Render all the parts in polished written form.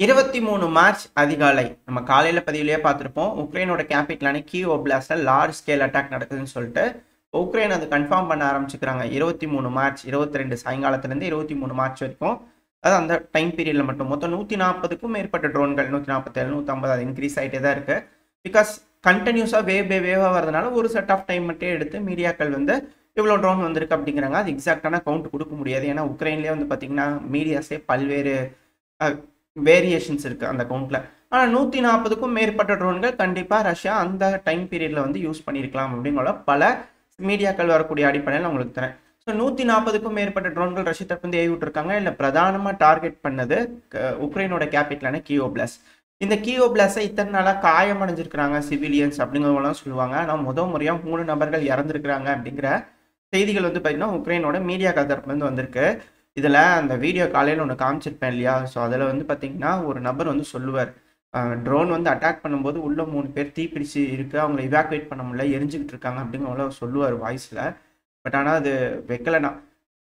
23 March அதிகாலை நம்ம காலையில பதிவிலேயே பார்த்திருப்போம். உக்ரைனோட கேபிட்டலான கீவ் ஒப்லாஸ்ட்ல லார்ஜ் ஸ்கேல் அட்டாக் நடக்குதுன்னு சொல்லிட்டு உக்ரைன் அது கன்ஃபார்ம் பண்ண ஆரம்பிச்சுக்கிறாங்க. 23 மார்ச் 22 சாயங்காலத்திலிருந்து 23 மார்ச் வரைக்கும், அதாவது அந்த டைம் பீரியட்ல மட்டும் மொத்தம் 140க்கும் மேற்பட்ட ட்ரோன்கள் 147 150 அது இன்க்ரீஸ் ஆகிட்டே தான் இருக்கு. பிகாஸ் கண்டினியூஸாக வேவ் பை வேவாக வரதுனால ஒரு செட் ஆஃப் டைம் மட்டும் எடுத்து மீடியாக்கள் வந்து இவ்வளோ ட்ரோன் வந்திருக்கு அப்படிங்கிறாங்க. அது எக்ஸாக்டான கவுண்ட் கொடுக்க முடியாது. ஏன்னா உக்ரைன்லேயே வந்து பார்த்தீங்கன்னா மீடியாஸே பல்வேறு வேரியேஷன்ஸ் இருக்குது அந்த கவுண்ட்டில். ஆனால் 140க்கும் மேற்பட்ட ட்ரோன்கள் கண்டிப்பாக ரஷ்யா அந்த டைம் பீரியடில் வந்து யூஸ் பண்ணியிருக்கலாம் அப்படிங்கிற பல மீடியாக்கள் வரக்கூடிய அடிப்படையில் நான் உங்களுக்கு தரேன். ஸோ 140க்கும் மேற்பட்ட ட்ரோன்கள் ரஷ்யா தரப்பு வந்து ஏவி விட்டுருக்காங்க. இல்லை பிரதானமாக டார்கெட் பண்ணது உக்ரைனோட கேபிட்டலான கீவ் ஒப்லாஸ்ட். இந்த கீவ் ஒப்லாஸ்ட்டை இத்தனை நாளாக காயமடைஞ்சிருக்கிறாங்க சிவிலியன்ஸ் அப்படிங்கிறவங்களாம் சொல்லுவாங்க. ஆனால் முறையாக 3 நபர்கள் இறந்துருக்கிறாங்க அப்படிங்கிற செய்திகள் வந்து பார்த்தீங்கன்னா உக்ரைனோட மீடியாக்கள் தரப்புலேருந்து வந்திருக்கு. இதில் அந்த வீடியோ காலையில் ஒன்று காமிச்சிருப்பேன் இல்லையா? ஸோ அதில் வந்து பார்த்தீங்கன்னா ஒரு நபர் வந்து சொல்லுவார், ட்ரோன் வந்து அட்டாக் பண்ணும்போது உள்ள 3 பேர் தீப்பிடிச்சு இருக்குது, அவங்களை இவாக்குவேட் பண்ண முடியல, எரிஞ்சுக்கிட்டு இருக்காங்க அப்படிங்கிற சொல்லுவார் வாய்ஸில். பட் ஆனால் அது வைக்கலைனா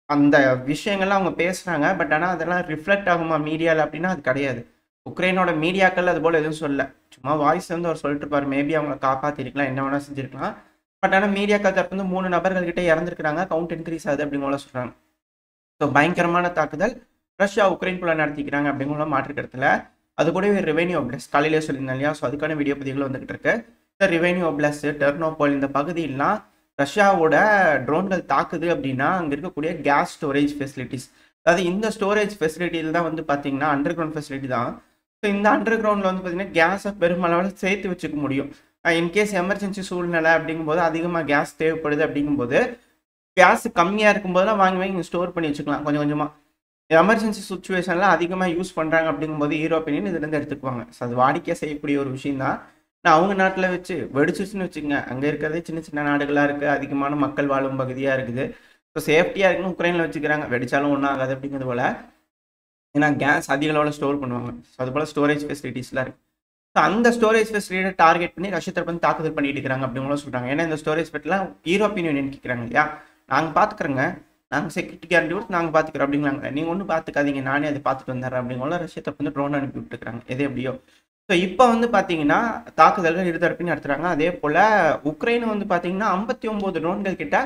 அந்த விஷயங்கள்லாம் அவங்க பேசுகிறாங்க. பட் ஆனால் அதெல்லாம் ரிஃப்ளெக்ட் ஆகுமா மீடியாவில் அப்படின்னா அது கிடையாது. உக்ரைனோட மீடியாக்கள் அது போல் எதுவும் சொல்ல, சும்மா வாய்ஸ் வந்து அவர் சொல்லிட்டு இருப்பார். மேபி அவங்களை காப்பாற்றிருக்கலாம், என்ன வேணால் செஞ்சுருக்கலாம். பட் ஆனால் மீடியாக்கள் தரப்பு வந்து 3 நபர்கள்கிட்ட இறந்துருக்குறாங்க, கவுண்ட் இன்க்ரீஸ் ஆகுது அப்படிங்கிற சொல்கிறாங்க. ஸோ பயங்கரமான தாக்குதல் ரஷ்யா உக்ரைனுக்குள்ள நடத்திக்கிறாங்க அப்படிங்கிற மாற்றுக்கிறதுல. அது கூடவே ரெவென்யூ ஒப்லாஸ்ட் காலையிலே சொல்லியிருந்தேன் இல்லையா? ஸோ அதுக்கான வீடியோ பதிவுகள் வந்துகிட்டு இருக்கு. இந்த ரெவென்யூ ஒப்லாஸ்ட், டெர்னோபோல் இந்த பகுதியெல்லாம் ரஷ்யாவோட ட்ரோன்கள் தாக்குது அப்படின்னா அங்கே இருக்கக்கூடிய கேஸ் ஸ்டோரேஜ் ஃபெசிலிட்டிஸ், அதாவது இந்த ஸ்டோரேஜ் ஃபெசிலிட்டியில் தான் வந்து பார்த்தீங்கன்னா அண்டர் கிரவுண்ட் ஃபெசிலிட்டி தான். ஸோ இந்த அண்டர் கிரவுண்டில் வந்து பார்த்தீங்கன்னா கேஸை பெருமளவில் சேர்த்து வச்சுக்க முடியும். இன்கேஸ் எமர்ஜென்சி சூழ்நிலை அப்படிங்கும்போது அதிகமாக கேஸ் தேவைப்படுது அப்படிங்கும்போது கேஸ் கம்மியாக இருக்கும்போதெல்லாம் வாங்கி இங்கே ஸ்டோர் பண்ணி வச்சுக்கலாம் கொஞ்சம் கொஞ்சமாக. எமர்ஜென்சி சுச்சுவேஷனில் அதிகமாக யூஸ் பண்ணுறாங்க அப்படிங்கும்போது யூரோப்பியன் இதுலேருந்து எடுத்துக்குவாங்க. ஸோ அது வாடிக்கையாக செய்யக்கூடிய ஒரு விஷயம் தான். நான் அவங்க நாட்டில் வச்சு வெடிச்சிச்சுன்னு வச்சுக்கோங்க, அங்கே இருக்கிறதே சின்ன சின்ன நாடுகளாக இருக்குது, அதிகமான மக்கள் வாழும் பகுதியாக இருக்குது. ஸோ சேஃப்டியாக இருக்குன்னு உக்ரைனில் வச்சுக்கிறாங்க, வெடிச்சாலும் ஒன்றும் ஆகாது அப்படிங்கிறது போல். ஏன்னா கேஸ் அதிக அளவில் ஸ்டோர் பண்ணுவாங்க. ஸோ அது போல் ஸ்டோரேஜ் ஃபெசிலிட்டிஸ்லாம் இருக்குது. ஸோ அந்த ஸ்டோரேஜ் ஃபெசிலிட்டியை டார்கெட் பண்ணி ரஷ்யா தரப்பு வந்து தாக்குதல் பண்ணிட்டு இருக்கிறாங்க அப்படிங்களும் சொல்கிறாங்க. ஏன்னா இந்த ஸ்டோரேஜ் ஃபெசிலிட்டிலாம் யூரோப்பியன் யூனியன் கேட்குறாங்க இல்லையா? நாங்கள் பார்த்துக்குறோங்க, நாங்கள் செக்யூரிட்டி கேரண்டி கொடுத்து நாங்கள் பார்த்துக்குறோம் அப்படிங்கிறாங்க. நீங்கள் ஒன்றும் பார்த்துக்காதீங்க, நானே அதை பார்த்துட்டு வந்துடுறேன் அப்படிங்கிற ரஷ்யா தரப்பு வந்து ட்ரோன் அனுப்பி விட்டுருக்காங்க எது எப்படியோ. ஸோ இப்போ வந்து பார்த்தீங்கன்னா தாக்குதல்கள் இருதரப்பின்னு நடத்துகிறாங்க. அதே போல் உக்ரைன் வந்து பார்த்தீங்கன்னா 59 ட்ரோன்கள் கிட்ட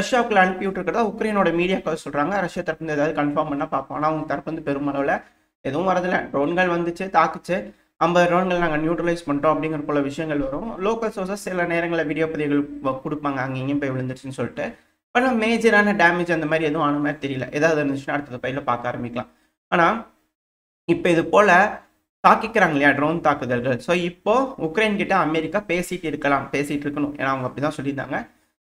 ரஷ்யாவுக்குள்ள அனுப்பி விட்டுருக்கிறதா உக்ரைனோட மீடியாக்கள் சொல்கிறாங்க. ரஷ்யா தரப்பு வந்து ஏதாவது கன்ஃபார்ம் பண்ணால் பார்ப்போம். ஆனால் அவங்க தரப்பு வந்து பெருமளவில் எதுவும் வரதில்லை. ட்ரோன்கள் வந்துச்சு, தாக்குச்சு, 50 ட்ரோன்கள் நாங்கள் நியூட்ரலைஸ் பண்ணிட்டோம் அப்படிங்கிற போல விஷயங்கள் வரும். லோக்கல் சோர்ஸஸ் சில நேரங்களில் வீடியோ பதிவுகள் கொடுப்பாங்க, அங்கே இங்கேயும் போய் விழுந்துருச்சுன்னு சொல்லிட்டு. ஆனால் மேஜரான டேமேஜ் அந்த மாதிரி எதுவும் ஆன மாதிரி தெரியல. ஏதாவது இருந்துச்சுன்னா அடுத்தது பையில் பார்க்க ஆரம்பிக்கலாம். ஆனால் இப்போ இது போல் தாக்கிக்கிறாங்க இல்லையா ட்ரோன் தாக்குதல்கள். ஸோ இப்போ உக்ரைன் கிட்ட அமெரிக்கா பேசிட்டு இருக்கணும். ஏன்னா அவங்க அப்படி தான் சொல்லியிருந்தாங்க.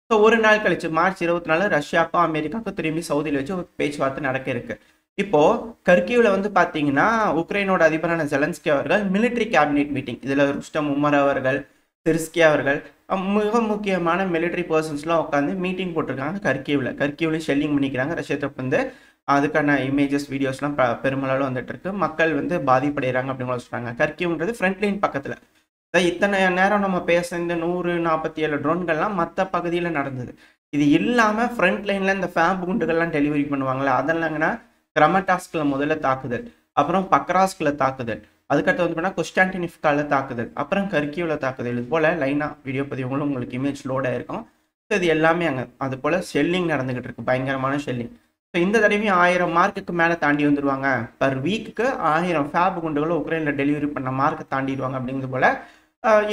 ஸோ ஒரு நாள் கழிச்சு மார்ச் 24 ரஷ்யாவுக்கும் அமெரிக்காவுக்கும் திரும்பி சவுதியில் வச்சு ஒரு பேச்சுவார்த்தை நடக்க இருக்கு. இப்போ கர்கிவ்ல வந்து பார்த்தீங்கன்னா உக்ரைனோட அதிபரான ஜெலன்ஸ்கி அவர்கள் மிலிட்ரி கேபினெட் மீட்டிங், இதில் ருஸ்டம் உமர் அவர்கள், சிர்ஸ்கி அவர்கள், மிக முக்கியமான மிலிட்ரி பர்சன்ஸ்லாம் உட்காந்து மீட்டிங் போட்டிருக்காங்க கர்கிவ்லையும் ஷெல்லிங் பண்ணிக்கிறாங்க. ரஷ்யா தரப்பு வந்து அதுக்கான இமேஜஸ் வீடியோஸ்லாம் பெருமளவில் வந்துட்டு இருக்கு. மக்கள் வந்து பாதிப்படைகிறாங்க அப்படின்னு சொல்கிறாங்க. கர்கிவ்ன்றது ஃப்ரண்ட்லைன் பக்கத்தில். இத்தனை நேரம் நம்ம பேச இந்த 147 ட்ரோன்கள்லாம் மற்ற பகுதியில் நடந்தது. இது இல்லாமல் ஃப்ரண்ட் லைனில் இந்த ஃபேப் குண்டுகள்லாம் டெலிவரி பண்ணுவாங்களே அதெல்லாங்கன்னா கிரமட்டாஸ்கில் முதல்ல தாக்குதல், அப்புறம் பக்ராஸ்கில் தாக்குதல், அதுக்கடுத்து வந்து பார்த்தீங்கன்னா கொஸ்டான்டினிஃப்காவில் தாக்குதல், அப்புறம் கர்கிவ்ல தாக்குதல். இது போல் லைனாக வீடியோ பதிவுகளும் உங்களுக்கு இமேஜ் லோடாக இருக்கும். ஸோ இது எல்லாமே அங்கே அது போல் ஷெல்லிங் நடந்துகிட்டு இருக்கு, பயங்கரமான ஷெல்லிங். ஸோ இந்த தடவையும் 1000 மார்க்குக்கு மேலே தாண்டி வந்துடுவாங்க. பர் வீக்குக்கு 1000 ஃபேப் குண்டுகளும் உக்ரைனில் டெலிவரி பண்ண மார்க்கை தாண்டிடுவாங்க அப்படிங்கிறது போல்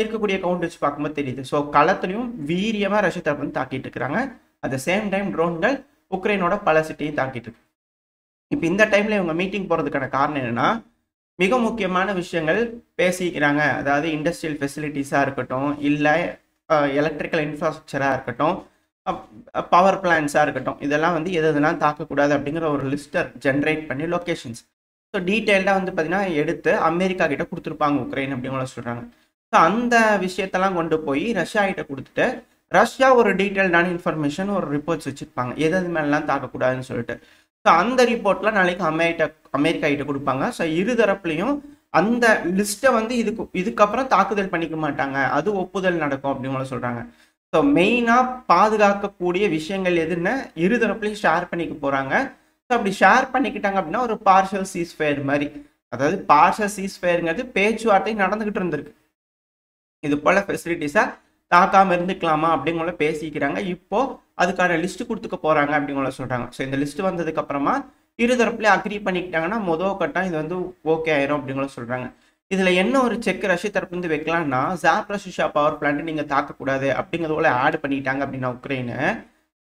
இருக்கக்கூடிய கவுண்ட் வச்சு பார்க்கும்போது தெரியுது. ஸோ களத்துலையும் வீரியமாக ரஷ்யா தரப்பு வந்து தாக்கிட்டு இருக்கிறாங்க. அட் த சேம் டைம் ட்ரோன்கள் உக்ரைனோட பல சிட்டியும் தாக்கிட்டு இருக்கு. இப்போ இந்த டைமில் இவங்க மீட்டிங் போகிறதுக்கான காரணம் என்னென்னா மிக முக்கியமான விஷயங்கள் பேசிக்கிறாங்க. அதாவது இண்டஸ்ட்ரியல் ஃபெசிலிட்டிஸாக இருக்கட்டும், இல்லை எலக்ட்ரிக்கல் இன்ஃப்ராஸ்ட்ரக்சராக இருக்கட்டும், பவர் பிளான்ஸாக இருக்கட்டும், இதெல்லாம் வந்து எதெல்லாம் தாக்கக்கூடாது அப்படிங்கிற ஒரு லிஸ்ட்டை ஜென்ரேட் பண்ணி லொக்கேஷன்ஸ் ஸோ டீட்டெயில்டாக வந்து பார்த்தீங்கன்னா எடுத்து அமெரிக்கா கிட்ட கொடுத்துருப்பாங்க உக்ரைன் அப்படிங்கிற சொல்கிறாங்க. ஸோ அந்த விஷயத்தெல்லாம் கொண்டு போய் ரஷ்யா கிட்ட கொடுத்துட்டு ரஷ்யா ஒரு டீட்டெயில்டான இன்ஃபர்மேஷன் ஒரு ரிப்போர்ட்ஸ் வச்சுருப்பாங்க எது மேலாம் தாக்கக்கூடாதுன்னு சொல்லிட்டு. ஸோ அந்த ரிப்போர்ட்லாம் நாளைக்கு அமெரிக்கா கிட்ட கொடுப்பாங்க. ஸோ இருதரப்புலையும் அந்த லிஸ்ட்டை வந்து இதுக்கப்புறம் தாக்குதல் பண்ணிக்க மாட்டாங்க, அது ஒப்புதல் நடக்கும் அப்படின்னு சொல்கிறாங்க. ஸோ மெயினாக பாதுகாக்கக்கூடிய விஷயங்கள் எதுன்னு இருதரப்புலையும் ஷேர் பண்ணிக்க போகிறாங்க. ஸோ அப்படி ஷேர் பண்ணிக்கிட்டாங்க அப்படின்னா ஒரு பார்ஷியல் சீஸ்ஃபயர் மாதிரி, அதாவது பார்ஷல் சீஸ்ஃபயருங்கிறது பேச்சுவார்த்தை நடந்துகிட்டு இருந்திருக்கு. இது போல ஃபெசிலிட்டிஸை தாக்காம இருந்துக்கலாமா அப்படிங்கிற பேசிக்கிறாங்க. இப்போ அதுக்கான லிஸ்ட் கொடுத்துக்க போறாங்க அப்படிங்கிற சொல்றாங்க. ஸோ இந்த லிஸ்ட் வந்ததுக்கு அப்புறமா இருதரப்புலேயே அக்ரி பண்ணிக்கிட்டாங்கன்னா முதல் கட்டம் இது வந்து ஓகே ஆயிரும் அப்படிங்கிற சொல்றாங்க. இதுல என்ன ஒரு செக் ரஷ்ய தரப்புல இருந்து வைக்கலாம்னா, ஜாப்ரோசியா பவர் பிளான்ட் நீங்க தாக்கக்கூடாது அப்படிங்கிறது போல ஆட் பண்ணிட்டாங்க அப்படின்னா உக்ரைனு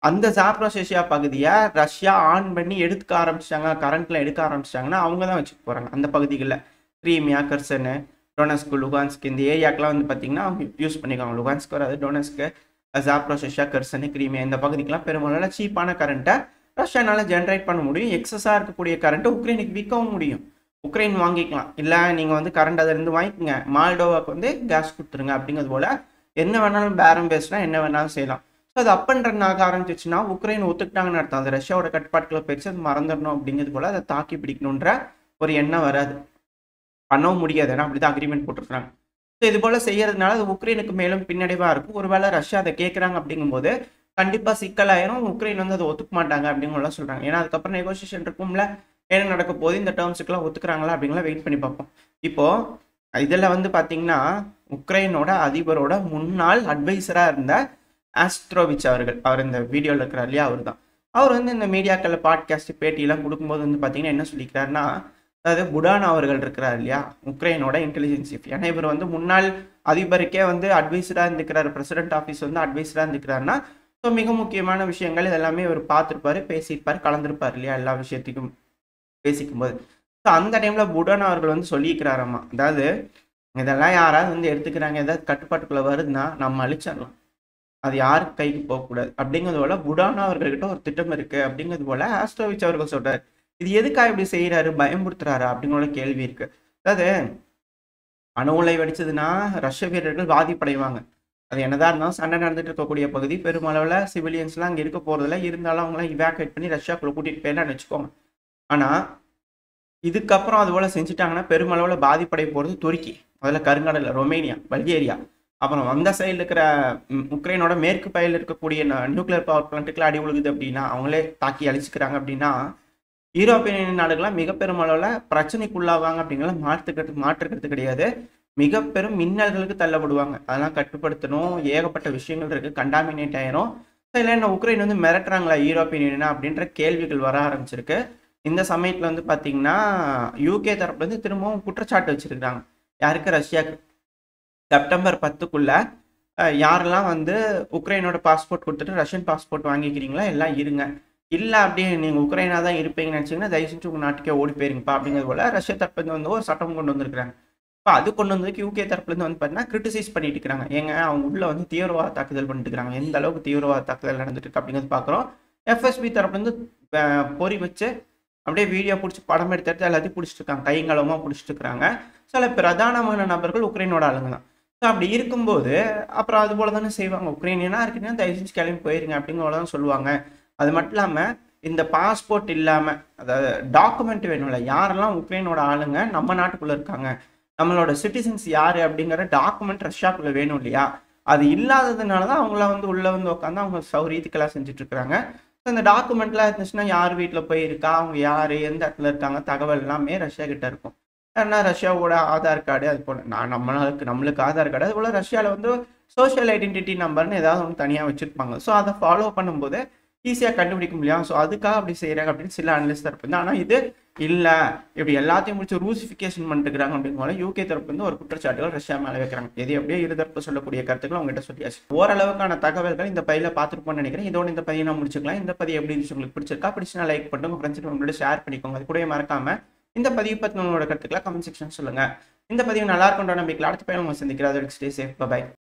அந்த ஜாப்ரோசியா பகுதியை ரஷ்யா ஆன் பண்ணி எடுக்க ஆரம்பிச்சிட்டாங்க, கரண்ட்ல எடுக்க ஆரம்பிச்சிட்டாங்கன்னா அவங்க தான் வச்சுக்க போறாங்க. அந்த பகுதிகளில் கிரீமியா, கெர்சனு, டொனஸ்க், லுகான்ஸ்க் இந்த ஏரியாக்கெல்லாம் வந்து பார்த்தீங்கன்னா அவங்க யூஸ் பண்ணிக்காங்க. லுகான்ஸ்க் வராது, டொனஸ்க்கு, ஜாப்ரோசியா, கெர்சனு, கிரீமியா இந்த பகுதிக்கெல்லாம் பெரும்பாலும் சீப்பான கரண்ட்டை ரஷ்யானால ஜென்ரேட் பண்ண முடியும். எக்ஸஸாக இருக்கக்கூடிய கரண்ட்டை உக்ரைனுக்கு விற்கவும் முடியும். உக்ரைன் வாங்கிக்கலாம், இல்லை நீங்கள் வந்து கரண்ட் அதிலிருந்து வாங்கிக்கோங்க, மால்டோவாக்கு வந்து கேஸ் கொடுத்துருங்க அப்படிங்கிறது போல என்ன வேணாலும் பேரம் பேசலாம், என்ன வேணாலும் செய்யலாம். ஸோ அது அப்பன்றனாக ஆரம்பிச்சிச்சுன்னா உக்ரைன் ஒத்துக்கிட்டாங்கன்னு அர்த்தம். அது ரஷ்யாவோட கட்டுப்பாட்டுக்குள்ள போயிடுச்சு, அது மறந்துடணும் அப்படிங்கிறது போல அதை தாக்கி பிடிக்கணுன்ற ஒரு எண்ணம் வராது, பண்ணவும் முடியாது. ஏன்னா அப்படிதான் அக்ரிமெண்ட் போட்டிருக்காங்க. ஸோ இது போல செய்யறதுனால அது உக்ரைனுக்கு மேலும் பின்னடைவாக இருக்கும். ஒருவேளை ரஷ்யா அதை கேட்குறாங்க அப்படிங்கும்போது கண்டிப்பாக சிக்கலாயிரும். உக்ரைன் வந்து அதை ஒத்துக்க மாட்டாங்க அப்படிங்கலாம் சொல்கிறாங்க. ஏன்னா அதுக்கப்புறம் நெகோசியேஷன் இருக்கும்ல, என்ன நடக்க போது, இந்த டேர்ம்ஸுக்கெல்லாம் ஒத்துக்கிறாங்களா அப்படிங்கலாம் வெயிட் பண்ணி பார்ப்போம். இப்போது இதில் வந்து பார்த்தீங்கன்னா உக்ரைனோட அதிபரோட முன்னாள் அட்வைசராக இருந்த ஆஸ்ட்ரோவிச் அவர் இந்த வீடியோவில் இருக்கிறார் இல்லையா, அவர் வந்து இந்த மீடியாக்களில் பாட்காஸ்ட் பேட்டியெல்லாம் கொடுக்கும்போது வந்து பார்த்தீங்கன்னா என்ன சொல்லிக்கிறாருன்னா, அதாவது புடான் அவர்கள் இருக்கிறார் இல்லையா, உக்ரைனோட இன்டெலிஜென்ஸ் சீஃப். ஏன்னா இவர் வந்து முன்னாள் அதிபருக்கே வந்து அட்வைசராக இருந்துக்கிறார், பிரசிடென்ட் ஆஃபீஸ் வந்து அட்வைசராக இருந்துக்கிறாருன்னா ஸோ மிக முக்கியமான விஷயங்கள் இதெல்லாமே இவர் பார்த்துருப்பாரு, பேசியிருப்பார், கலந்துருப்பார் இல்லையா எல்லா விஷயத்துக்கும் பேசிக்கும்போது. ஸோ அந்த டைமில் புடான் அவர்கள் வந்து சொல்லியிருக்கிறாராம்மா, அதாவது இதெல்லாம் யாராவது வந்து எடுத்துக்கிறாங்க, ஏதாவது கட்டுப்பாட்டுக்குள்ளே வருதுன்னா நம்ம அழிச்சிடலாம், அது யாருக்கு கைக்கு போகக்கூடாது அப்படிங்கிறது போல புடான் அவர்கள்கிட்ட ஒரு திட்டம் இருக்குது அப்படிங்கிறது போல ஆஸ்ட்ரோவிச் அவர்கள் சொல்கிறார். இது எதுக்காக இப்படி செய்கிறாரு, பயமுறுத்துறாரா அப்படிங்கிற கேள்வி இருக்கு. அதாவது அணு உலை வெடிச்சதுன்னா ரஷ்ய வீரர்கள் பாதிப்படைவாங்க. அது என்னதான் இருந்தாலும் சண்டை நடந்துட்டு இருக்கக்கூடிய பகுதி, பெருமளவில் சிவிலியன்ஸ்லாம் அங்கே இருக்க போகிறதில்ல, இருந்தாலும் அவங்களாம் இவாக்குவேட் பண்ணி ரஷ்யாக்குள்ளே கூட்டிகிட்டு போயிடலான்னு வச்சுக்கோங்க. ஆனால் இதுக்கப்புறம் அது போல் செஞ்சுட்டாங்கன்னா பெருமளவில் பாதிப்படை போகிறது துருக்கி, அதில் கருங்கடல், ரொமேனியா, பல்கேரியா, அப்புறம் அந்த சைடில் இருக்கிற உக்ரைனோட மேற்கு பகுதியில் இருக்கக்கூடிய நியூக்ளியர் பவர் பிளான்ட்டுக்குலாம் அடி உழுகுது அப்படின்னா, அவங்களே தாக்கி அழிச்சுக்கிறாங்க அப்படின்னா யூரோப்பியன் நாடுகள்லாம் மிக பெருமளவில் பிரச்சனைக்குள்ளாவாங்க அப்படிங்கிற மாற்றுக்கிறது கிடையாது. மிக பெரும் மின்னல்களுக்கு தள்ளப்படுவாங்க. அதெல்லாம் கட்டுப்படுத்தணும், ஏகப்பட்ட விஷயங்கள் இருக்குது, கண்டாமினேட் ஆயிரும். இல்லை என்ன உக்ரைன் வந்து மிரட்டுறாங்களா யூரோப்பியன் யூனியனா அப்படின்ற கேள்விகள் வர ஆரம்பிச்சிருக்கு. இந்த சமயத்தில் வந்து பார்த்தீங்கன்னா யூகே தரப்புலேருந்து திரும்பவும் குற்றச்சாட்டு வச்சுருக்காங்க. யாருக்கு? ரஷ்யாவுக்கு. செப்டம்பர் 10க்குள்ள யாரெல்லாம் வந்து உக்ரைனோட பாஸ்போர்ட் கொடுத்துட்டு ரஷ்யன் பாஸ்போர்ட் வாங்கிக்கிறீங்களா எல்லாம் இருங்க, இல்லை அப்படியே நீங்கள் உக்ரைனாக தான் இருப்பீங்கன்னு நினச்சிங்கன்னா தயவு செஞ்சு உங்கள் நாட்டுக்கே ஓடி போயிருங்கப்பா அப்படிங்கிறது போல ரஷ்யா தரப்புலேருந்து வந்து ஒரு சட்டம் கொண்டு வந்திருக்கிறாங்க. இப்போ அது கொண்டு வந்ததுக்கு யூகே தரப்புலேருந்து வந்து பார்த்தீங்கன்னா கிரிட்டிசைஸ் பண்ணிட்டு இருக்கிறாங்க. ஏங்க அவங்க உள்ள வந்து தீவிரவாத தாக்குதல் பண்ணிட்டு இருக்கிறாங்க, எந்த அளவுக்கு தீவிரவாத தாக்குதல் நடந்துட்டு இருக்கு அப்படிங்கிறது பார்க்குறோம். எஃப்எஸ்பி தரப்புலேருந்து பொறி வச்சு அப்படியே வீடியோ பிடிச்சி படம் எடுத்து எல்லாத்தையும் பிடிச்சிட்டு இருக்காங்க, கைங்களமாக பிடிச்சிட்டு இருக்கிறாங்க. சில பிரதானமான நபர்கள் உக்ரைனோட ஆளுங்க தான். ஸோ அப்படி இருக்கும்போது அப்புறம் அது போல தானே செய்வாங்க. உக்ரைனியனாக இருக்குன்னா தயவு செஞ்சு கிளம்பி போயிருங்க அப்படிங்கிற தான் சொல்லுவாங்க. அது மட்டும் இல்லாமல் இந்த பாஸ்போர்ட் இல்லாமல், அதாவது டாக்குமெண்ட் வேணும்ல, யாரெல்லாம் உக்ரைனோட ஆளுங்க நம்ம நாட்டுக்குள்ளே இருக்காங்க, நம்மளோட சிட்டிசன்ஸ் யார் அப்படிங்கிற டாக்குமெண்ட் ரஷ்யாக்குள்ளே வேணும் இல்லையா, அது இல்லாததுனால தான் அவங்கள வந்து உள்ளே வந்து உட்காந்து அவங்க சௌரியத்துக்கெல்லாம் செஞ்சுட்டு இருக்கிறாங்க. ஸோ இந்த டாக்குமெண்ட்லாம் இருந்துச்சுன்னா யார் வீட்டில் போய் இருக்கா, அவங்க யார், எந்த இடத்துல இருக்காங்க, தகவல் எல்லாமே ரஷ்யா கிட்ட இருக்கும். ஏன்னா ரஷ்யாவோட ஆதார் கார்டு அது போல் நம்மளுக்கு ஆதார் கார்டு அது போல் ரஷ்யாவில் வந்து சோஷியல் ஐடென்டிட்டி நம்பர்னு ஏதாவது ஒன்று தனியாக வச்சுருப்பாங்க. ஸோ அதை ஃபாலோ பண்ணும்போது ஈஸியாக கண்டுபிடிக்க முடியும். ஸோ அதுக்காக அப்படி செய்கிறாங்க அப்படின்னு சில அனலிஸ்ட் தரப்பு வந்து. ஆனால் இது இல்லை, இப்படி எல்லாத்தையும் முடிச்சு ரூசிஃபிகேஷன் பண்ணிட்டுருக்காங்க அப்படிங்கிற யூகே தரப்பு வந்து ஒரு குற்றச்சாட்டுகள் ரஷ்யா மேலே வைக்கிறாங்க. எது எப்படியோ இருதரப்பு சொல்லக்கூடிய கருத்துக்கள் அவங்ககிட்ட சொல்லியாச்சு. ஓரளவுக்கான தகவல்கள் இந்த பதிவில் பார்த்துருப்போம்னு நினைக்கிறேன். இதோட இந்த பதிவை நான் முடிச்சுக்கலாம். இந்த பதிவு எப்படி இருந்துச்சு, உங்களுக்கு பிடிச்சிருக்கா? பிடிச்சினா லைக் பண்ணுங்க, உங்கள் ஃப்ரெண்ட்ஸ் உங்களோட ஷேர் பண்ணிக்கோங்க. அது கூட மறக்காம இந்த பதிவு பற்றி உங்களோட கருத்துக்களை கமெண்ட் செக்ஷன் சொல்லுங்கள். இந்த பதிவு நல்லா இருக்குன்ற நம்பிக்கையில் அடுத்த பையன் உங்களை சந்திக்கிறேன். அதோட ஸ்டே சேஃப், பை.